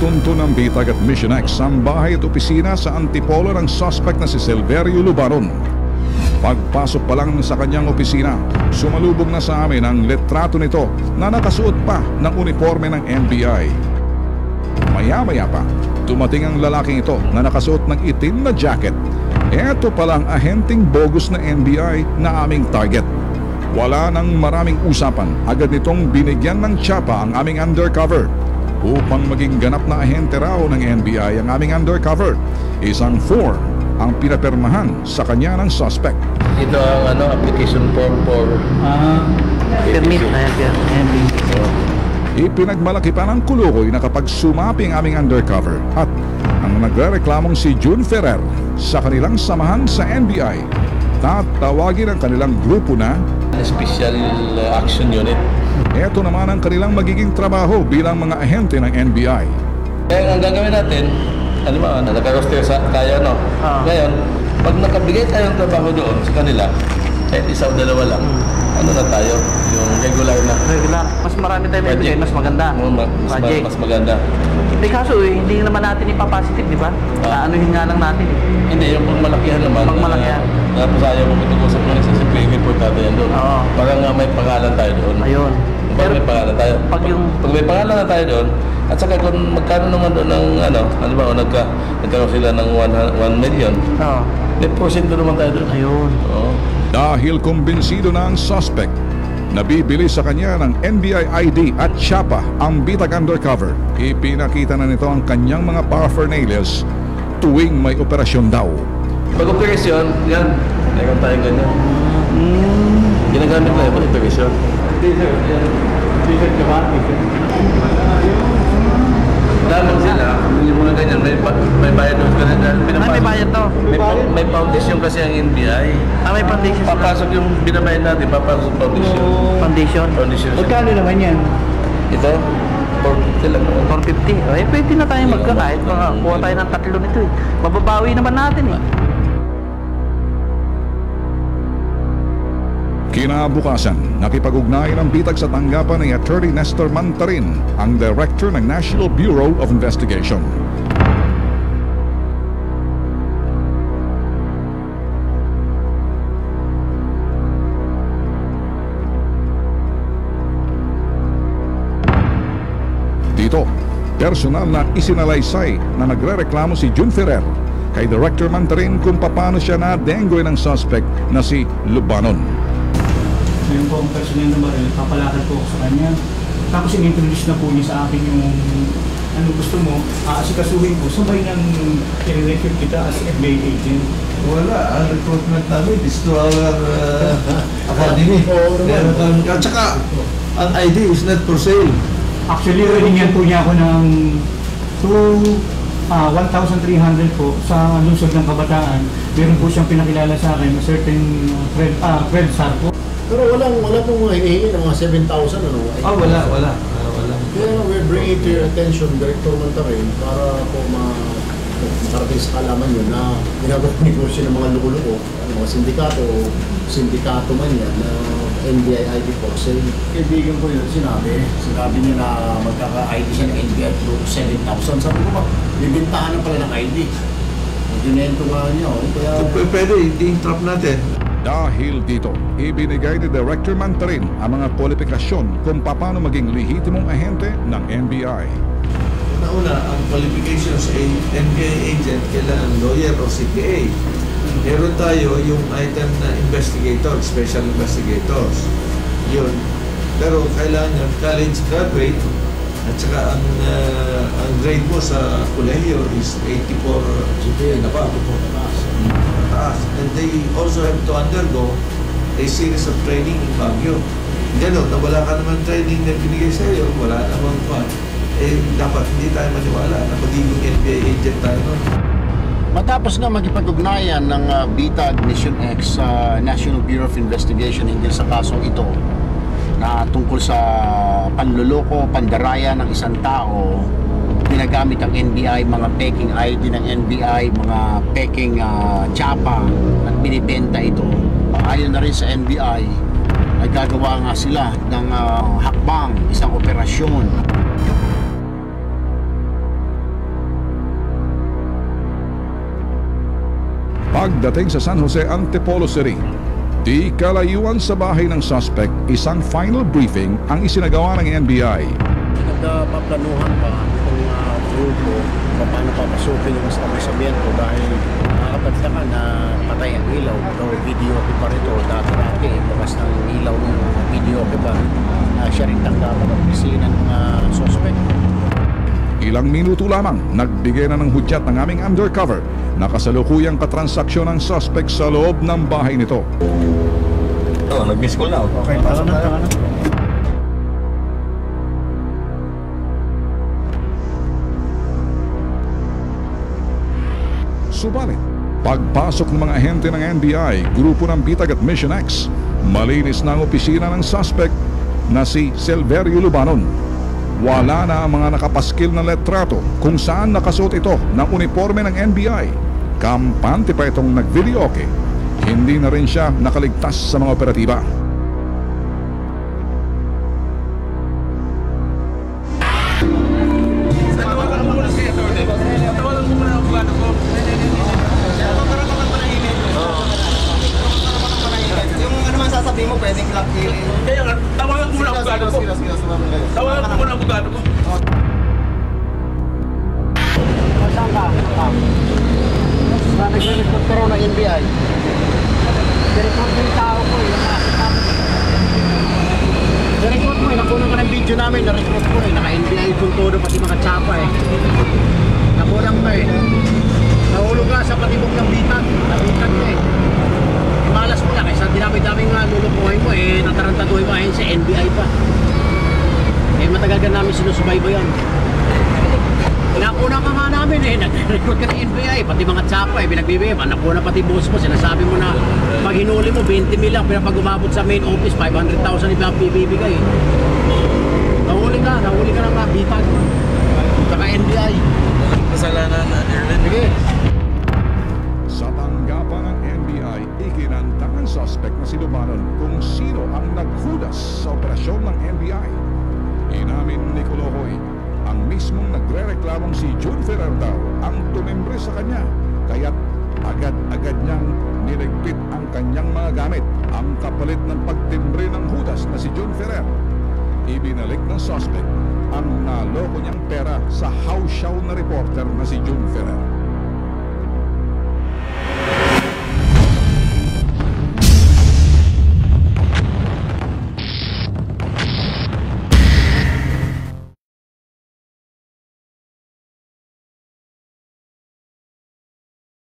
Pinunto ng bitag at Mission X ang bahay at opisina sa antipolo ng suspect na si Silverio Lubaron. Pagpasok pa lang sa kanyang opisina, sumalubong na sa amin ang litrato nito na nakasuot pa ng uniforme ng NBI. Maya-maya pa, dumating ang lalaking ito na nakasuot ng itim na jacket. Eto palang ahenteng bogus na NBI na aming target. Wala nang maraming usapan, agad nitong binigyan ng tsapa ang aming undercover. Upang maging ganap na ahente raw ng NBI ang aming undercover, isang form ang pinapirmahan sa kanya ng suspect. Ito ang application form for permit na yan. Ipinagmalaki pa ng Kulukoy na kapag sumapi ang aming undercover at ang nagrereklamong si June Ferrer sa kanilang samahan sa NBI, tatawagin ang kanilang grupo na Special Action Unit. Ito naman ang kanilang magiging trabaho bilang mga ahente ng NBI. Kaya ang gagawin natin, nagkaroster tayo, no? Ngayon, pag nakabigay tayo ng trabaho doon sa kanila, kahit isa o dalawa lang, na tayo, yung regular na. Regular. Mas marami tayo may bigay, mas maganda. Mas maganda. Kaso hindi naman natin ipapositive, di ba? Aanuhin nga lang natin. Hindi, yung pagmalakihan naman. Pagmalakihan. Tapos ayaw mo matag-usap mo sa simple report natin yan doon. Para nga may pangalan tayo doon. Ayun. Pero may pangalan tayo. Pag may pangalan na tayo doon, at saka kung magkano naman doon ng nagkaroon sila ng 1 million. May porsyento naman tayo doon. Ayun. Dahil kumbinsido na ang suspect, nabibili sa kanya ng NBI ID at tsapa ang bitag undercover. Ipinakita na nito ang kanyang mga paraphernalia tuwing may operasyon daw. Pag operasyon, yan. Meron tayong ganyan. Ginagamit na yung operasyon. T-shirt ka ba? Lamang sila, yung mga ganyan, may bayad doon ka na. May bayad to? May foundation kasi ang NBI. May foundation. Papasok yung binabayad natin, papasok foundation. Foundation? Magkano naman yan? Ito? 450 lang naman. 450? Eh, pwede na tayo magkakahit. Kuha tayo ng 3 nito eh. Mababawi naman natin eh. Kinabukasan, nakipag-ugnayan ang bitag sa tanggapan ni Attorney Nestor Mantarin, ang Director ng National Bureau of Investigation. Dito, personal na isinalaysay na nagrereklamo si June Ferrer kay Director Mantarin kung paano siya na-denggoy ng suspect na si Lubanon. Ngayon po ang personal na baril, papalakad po ako sa kanya. Tapos in-introduce na po niya sa akin yung ano gusto mo, asikasuhin ko. Sabay nang i-recruit kita as FBI agent. Wala, ang recruitment namin is to our academy. At saka, ang ID is not for sale. Actually, rinigyan po niya ako ng 1,300 po sa lungsod ng Kabataan. Meron po siyang pinakilala sa akin, a certain Fred Sarko. Pero wala pong hinihingi ng mga 7,000 ano? Wala. Kaya we're bringing to your attention, Director Mantarin, para po makarating sa kalaman yun na ginagawa negosyo ng mga luko-luko, mga sindikato man yan, na NBI ID po. So, kaibigan ko yun, sinabi niya na magkaka-ID siya ng NBI through 7,000. Sabi ko ba, bibintahan na pala ng ID. Ginento nga niya, kaya... Pwede, i-trap natin. Dahil dito, ibinigay ni Director Mantarin ang mga kwalifikasyon kung paano maging lehitimong ahente ng NBI. Una, ang qualifications sa NBI agent, kailangan lawyer o CPA. Meron tayo yung item na investigator, special investigators. Yun. Pero kailangan yung college graduate at saka ang grade mo sa kolehiyo is 84 GPA na pa. And they also have to undergo a series of training in Baguio. Gano'n, na wala ka naman training na binigay sa iyo, wala namang dapat hindi tayo maniwala na magiging NBI agent tayo nun. Matapos nga makipag-ugnayan ng bitag Mission X sa National Bureau of Investigation hinggil sa kasong ito na tungkol sa panluloko, pandaraya ng isang tao, ginagamit ang NBI, mga peking ID ng NBI, mga peking tsapa at binibenta ito. Ayon na rin sa NBI, nagagawa nga sila ng hakbang, isang operasyon. Pagdating sa San Jose Antipolo City, di kalayuan sa bahay ng suspect, isang final briefing ang isinagawa ng NBI. Nagpaplanuhan pa itong grupo kung paano papasukin yung establishmento dahil nakakapagtaka na patay ang ilaw. Ito, video ko pa rito, dati bakas ng ilaw ng video ko pa. Siya rin tanggapan ng opisina ng suspect. Ilang minuto lamang, nagbigay na ng hudyat ng aming undercover na kasalukuyang katransaksyon ng suspect sa loob ng bahay nito. Nag-miss call na. Okay, pasok na. Subalit, pagpasok ng mga ahente ng NBI, grupo ng Bitag at Mission X, malinis na ang opisina ng suspect na si Silverio Lubanon. Wala na ang mga nakapaskil na letrato kung saan nakasuot ito ng uniforme ng NBI. Kampante pa itong nag-videoke. Hindi na rin siya nakaligtas sa mga operatiba. Sasabihin mo, pwedeng lock hearing. Kaya nga, tawagan ko muna ang abogado ko. Tawagan ko muna ang abogado ko. Saan ka? Nag-report ko ng NBI. Nag-report ko yung tao ko. Nag-report ko, nakunan ka ng video namin. Nag-report ko, naka-NBI kung todo, pati mga tsapa nakunan ka nahulog ka sa patibok ng bitag. Nabitag ka malas mo na, kaysa dinami-daming lulukuhin mo natarantaduhin mo ayun sa NBI pa. Matagal ka namin sinusubaybayan. Nakuna ka nga namin nag-record ka ng NBI, pati mga tsapa pinagbibigay, nakuna pati boss mo, sinasabi mo na pag hinuli mo 20 mil lang, pero pag umabot sa main office 500,000 ibibigay. Nahuli ka ng bitag saka NBI. Kasalanan na Erlen. Sige. Sa tanggapan ng NBI, ikinanta ang suspect na si Lubanon kung sino ang naghudas sa operasyon ng NBI. Inamin ni Colohoy, ang mismong nagre-reklamong si June Ferrer daw ang tumimbre sa kanya, kaya't agad-agad niyang niligpit ang kanyang mga gamit, ang kapalit ng pagtimbre ng hudas na si June Ferrer. Ibinalik ng suspect ang naloko niyang pera sa house show na reporter na si June Ferrer.